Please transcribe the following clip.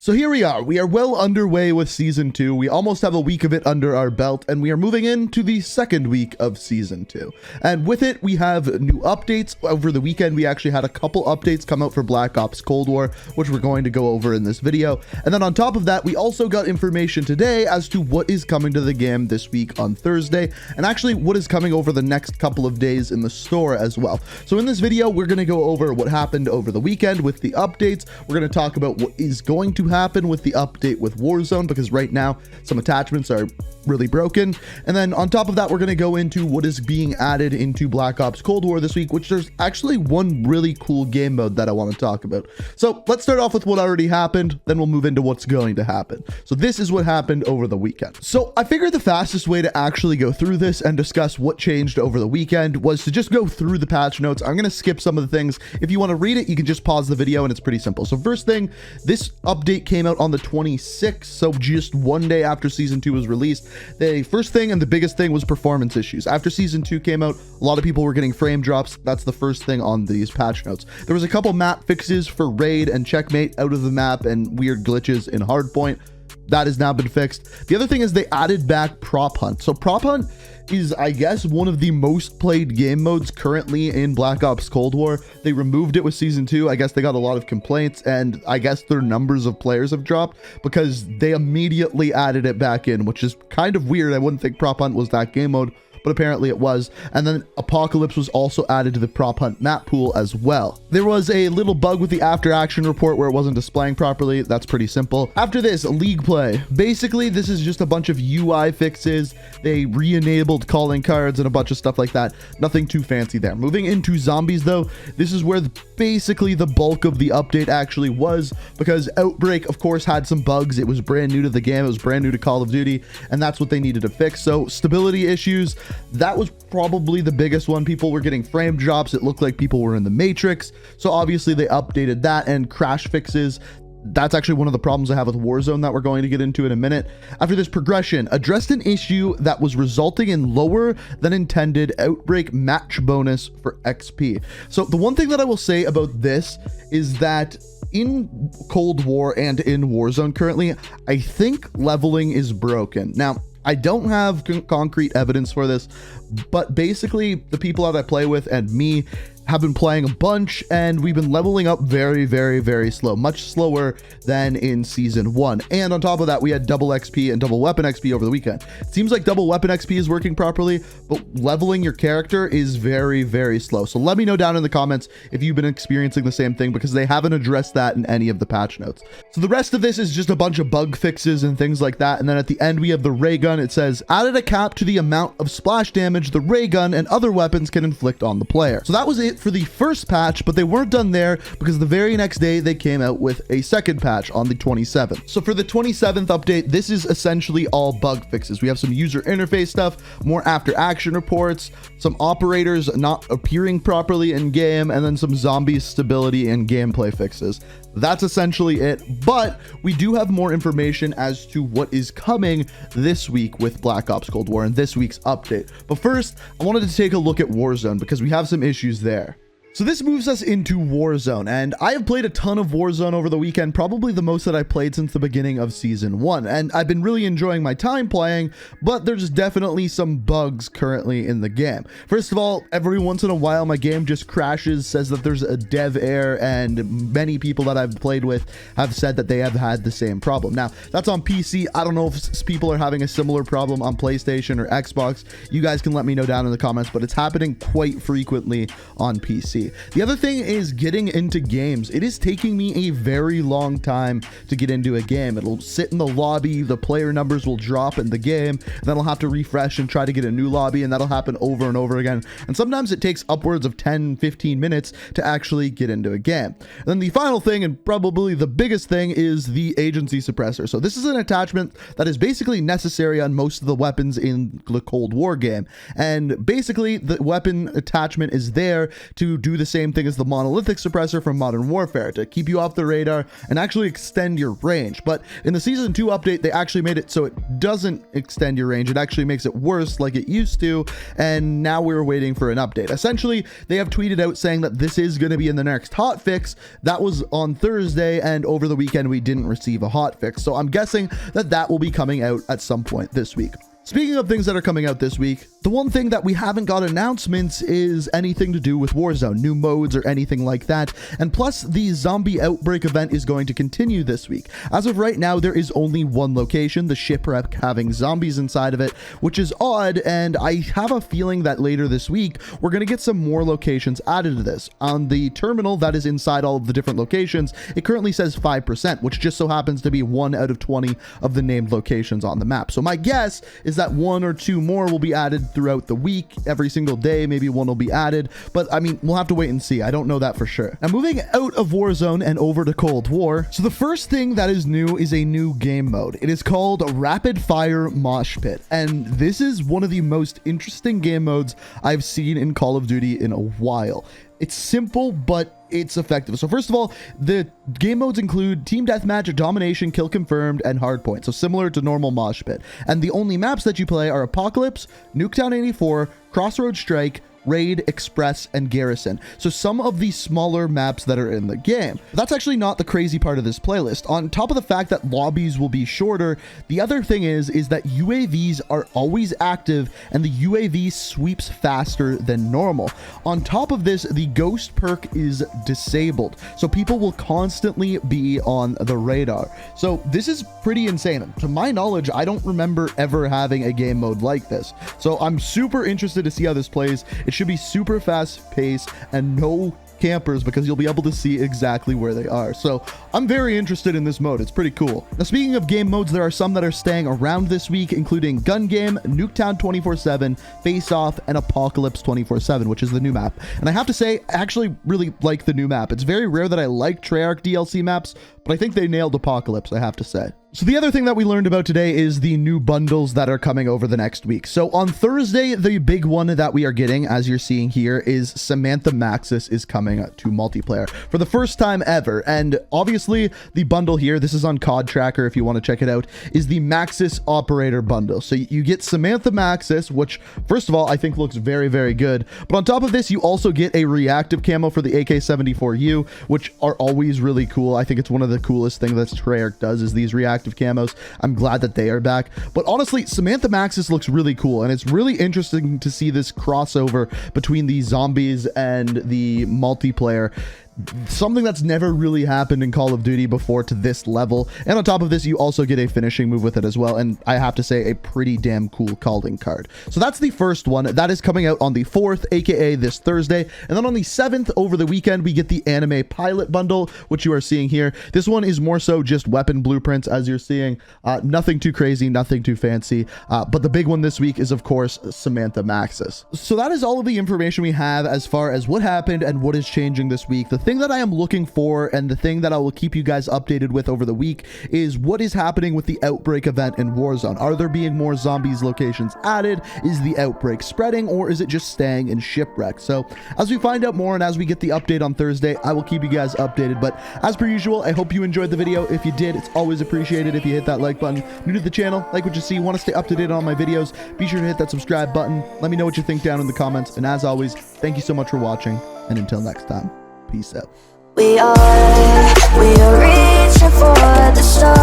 So here we are well underway with Season 2, we almost have a week of it under our belt, and we are moving into the second week of Season 2. And with it, we have new updates. Over the weekend, we actually had a couple updates come out for Black Ops Cold War, which we're going to go over in this video. And then on top of that, we also got information today as to what is coming to the game this week on Thursday, and actually what is coming over the next couple of days in the store as well. So in this video, we're going to go over what happened over the weekend with the updates. We're going to talk about what is going to happen with the update with Warzone, because right now some attachments are really broken. And then on top of that, we're going to go into what is being added into Black Ops Cold War this week, which there's actually one really cool game mode that I want to talk about. So let's start off with what already happened, then we'll move into what's going to happen. So this is what happened over the weekend. So I figured the fastest way to actually go through this and discuss what changed over the weekend was to just go through the patch notes. I'm going to skip some of the things. If you want to read it, you can just pause the video and it's pretty simple. So first thing, this update came out on the 26th, so just one day after Season 2 was released. The first thing and the biggest thing was performance issues. After Season 2 came out, a lot of people were getting frame drops. That's the first thing on these patch notes. There was a couple map fixes for Raid and Checkmate out of the map and weird glitches in Hardpoint. That has now been fixed. The other thing is they added back Prop Hunt. So Prop Hunt is, I guess, one of the most played game modes currently in Black Ops Cold War. They removed it with Season 2. I guess they got a lot of complaints, and I guess their numbers of players have dropped because they immediately added it back in, which is kind of weird. I wouldn't think Prop Hunt was that game mode, but apparently it was. And then Apocalypse was also added to the Prop Hunt map pool as well. There was a little bug with the after action report where it wasn't displaying properly. That's pretty simple. After this, League Play. Basically, this is just a bunch of UI fixes. They re-enabled calling cards and a bunch of stuff like that. Nothing too fancy there. Moving into Zombies though, this is where basically the bulk of the update actually was, because Outbreak of course had some bugs. It was brand new to the game. It was brand new to Call of Duty, and that's what they needed to fix. So stability issues, that was probably the biggest one. People were getting frame drops. It looked like people were in the Matrix. So obviously they updated that, and crash fixes. That's actually one of the problems I have with Warzone that we're going to get into in a minute. After this, progression addressed an issue that was resulting in lower than intended Outbreak match bonus for XP. So the one thing that I will say about this is that in Cold War and in Warzone currently, I think leveling is broken. Now, I don't have concrete evidence for this, but basically the people that I play with and me have been playing a bunch, and we've been leveling up very slow, much slower than in Season 1. And on top of that, we had double XP and double weapon XP over the weekend. It seems like double weapon XP is working properly, but leveling your character is very slow. So let me know down in the comments if you've been experiencing the same thing, because they haven't addressed that in any of the patch notes. So the rest of this is just a bunch of bug fixes and things like that. And then at the end, we have the ray gun. It says, added a cap to the amount of splash damage the ray gun and other weapons can inflict on the player. So that was it for the first patch, but they weren't done there, because the very next day they came out with a second patch on the 27th. So for the 27th update, this is essentially all bug fixes. We have some user interface stuff, more after action reports, some operators not appearing properly in game, and then some zombie stability and gameplay fixes. That's essentially it, but we do have more information as to what is coming this week with Black Ops Cold War and this week's update. But first, I wanted to take a look at Warzone, because we have some issues there. So this moves us into Warzone, and I have played a ton of Warzone over the weekend, probably the most that I played since the beginning of Season 1, and I've been really enjoying my time playing, but there's definitely some bugs currently in the game. First of all, every once in a while my game just crashes, says that there's a dev error, and many people that I've played with have said that they have had the same problem. Now, that's on PC. I don't know if people are having a similar problem on PlayStation or Xbox. You guys can let me know down in the comments, but it's happening quite frequently on PC. The other thing is getting into games. It is taking me a very long time to get into a game. It'll sit in the lobby, the player numbers will drop in the game, then I'll have to refresh and try to get a new lobby, and that'll happen over and over again. And sometimes it takes upwards of 10-15 minutes to actually get into a game. And then the final thing, and probably the biggest thing, is the agency suppressor. So this is an attachment that is basically necessary on most of the weapons in the Cold War game. And basically the weapon attachment is there to do do the same thing as the monolithic suppressor from Modern Warfare to keep you off the radar and actually extend your range. But in the Season 2 update, they actually made it so it doesn't extend your range. It actually makes it worse like it used to, and now we're waiting for an update. Essentially, they have tweeted out saying that this is going to be in the next hotfix. That was on Thursday, and over the weekend, we didn't receive a hotfix. So I'm guessing that that will be coming out at some point this week. Speaking of things that are coming out this week, the one thing that we haven't got announcements is anything to do with Warzone, new modes or anything like that. And plus, the zombie outbreak event is going to continue this week. As of right now, there is only one location, the shipwreck, having zombies inside of it, which is odd, and I have a feeling that later this week, we're going to get some more locations added to this. On the terminal that is inside all of the different locations, it currently says 5%, which just so happens to be 1 out of 20 of the named locations on the map. So my guess is that 1 or 2 more will be added throughout the week. Every single day, maybe 1 will be added, but I mean, we'll have to wait and see. I don't know that for sure. Now, moving out of Warzone and over to Cold War. So the first thing that is new is a new game mode. It is called Rapid Fire Mosh Pit, and this is one of the most interesting game modes I've seen in Call of Duty in a while. It's simple, but it's effective. So first of all, the game modes include Team Deathmatch, Domination, Kill Confirmed, and Hardpoint. So similar to normal Mosh Pit. And the only maps that you play are Apocalypse, Nuketown 84, Crossroads Strike, Raid, Express, and Garrison. So some of the smaller maps that are in the game. That's actually not the crazy part of this playlist. On top of the fact that lobbies will be shorter, the other thing is that UAVs are always active and the UAV sweeps faster than normal. On top of this, the ghost perk is disabled, so people will constantly be on the radar. So this is pretty insane. To my knowledge, I don't remember ever having a game mode like this. So I'm super interested to see how this plays. It should be super fast paced and no campers because you'll be able to see exactly where they are. So I'm very interested in this mode. It's pretty cool. Now, speaking of game modes, there are some that are staying around this week, including Gun Game, Nuketown 24/7, Face Off, and Apocalypse 24/7, which is the new map. And I have to say, I actually really like the new map. It's very rare that I like Treyarch DLC maps, but I think they nailed Apocalypse, I have to say. So the other thing that we learned about today is the new bundles that are coming over the next week. So on Thursday, the big one that we are getting, as you're seeing here, is Samantha Maxis is coming to multiplayer for the first time ever. And obviously the bundle here, this is on COD Tracker if you want to check it out, is the Maxis Operator bundle. So you get Samantha Maxis, which first of all, I think looks very, very good. But on top of this, you also get a reactive camo for the AK-74U, which are always really cool. I think it's one of the coolest things that Treyarch does is these reactive camos. I'm glad that they are back. But honestly, Samantha Maxis looks really cool, and it's really interesting to see this crossover between the zombies and the multiplayer. Something that's never really happened in Call of Duty before to this level. And on top of this, you also get a finishing move with it as well. And I have to say, a pretty damn cool calling card. So that's the first one. That is coming out on the 4th, aka this Thursday. And then on the 7th, over the weekend, we get the Anime Pilot Bundle, which you are seeing here. This one is more so just weapon blueprints, as you're seeing. Nothing too crazy, nothing too fancy. But the big one this week is, of course, Samantha Maxis. So that is all of the information we have as far as what happened and what is changing this week. The thing that I am looking for and the thing that I will keep you guys updated with over the week is what is happening with the outbreak event in Warzone. Are there being more zombies locations added? Is the outbreak spreading, or is it just staying in shipwreck? So as we find out more and as we get the update on Thursday, I will keep you guys updated. But as per usual, I hope you enjoyed the video. If you did, it's always appreciated if you hit that like button. New to the channel, like what you see, want to stay up to date on my videos, be sure to hit that subscribe button. Let me know what you think down in the comments. And as always, thank you so much for watching, and until next time, peace out. We are reaching for the stars.